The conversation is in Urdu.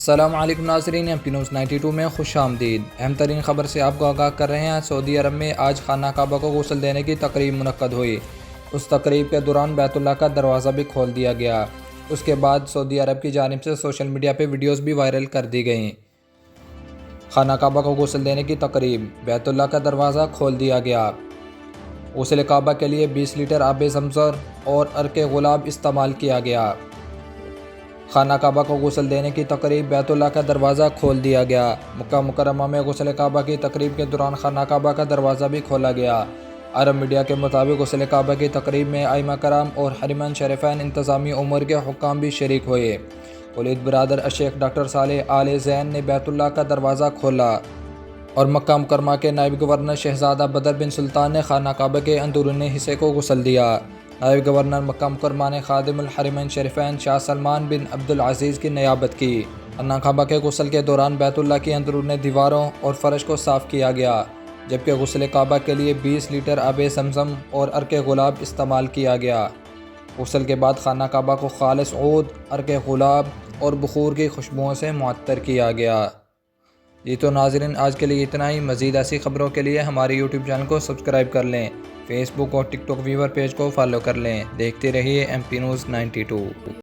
السلام علیکم ناظرین، ایم پی نیوز 92 میں خوش آمدید۔ اہم ترین خبر سے آپ کو آگاہ کر رہے ہیں۔ سعودی عرب میں آج خانہ کعبہ کو غسل دینے کی تقریب منعقد ہوئی۔ اس تقریب کے دوران بیت اللہ کا دروازہ بھی کھول دیا گیا۔ اس کے بعد سعودی عرب کی جانب سے سوشل میڈیا پہ ویڈیوز بھی وائرل کر دی گئیں۔ خانہ کعبہ کو غسل دینے کی تقریب، بیت اللہ کا دروازہ کھول دیا گیا۔ غسل کعبہ کے لیے 20 لیٹر آب زمزم اور عرق گلاب استعمال کیا گیا۔ خانہ کعبہ کو غسل دینے کی تقریب، بیت اللہ کا دروازہ کھول دیا گیا۔ مکہ مکرمہ میں غسل کعبہ کی تقریب کے دوران خانہ کعبہ کا دروازہ بھی کھولا گیا۔ عرب میڈیا کے مطابق غسل کعبہ کی تقریب میں ائمہ کرام اور حرمین شریفین انتظامی امور کے حکام بھی شریک ہوئے۔ ولید برادر الشیخ ڈاکٹر صالح آل زین نے بیت اللہ کا دروازہ کھولا اور مکہ مکرمہ کے نائب گورنر شہزادہ بدر بن سلطان نے خانہ کعبہ کے اندرونی حصے کو غسل دیا۔ نائب گورنر مکہ مکرمہ نے خادم الحرمین شریفین شاہ سلمان بن عبدالعزیز کی نیابت کی۔ خانہ کعبہ کے غسل کے دوران بیت اللہ کی اندرونی دیواروں اور فرش کو صاف کیا گیا، جبکہ غسل کعبہ کے لیے 20 لیٹر آب زمزم اور عرق گلاب استعمال کیا گیا۔ غسل کے بعد خانہ کعبہ کو خالص عود، عرق گلاب اور بخور کی خوشبوؤں سے معطر کیا گیا۔ تو ناظرین، آج کے لیے اتنا ہی۔ مزید ایسی خبروں کے لیے ہمارے یوٹیوب چینل کو سبسکرائب کر لیں، فیس بک اور ٹک ٹاک ویور پیج کو فالو کر لیں۔ دیکھتے رہیے ایم پی نیوز 92۔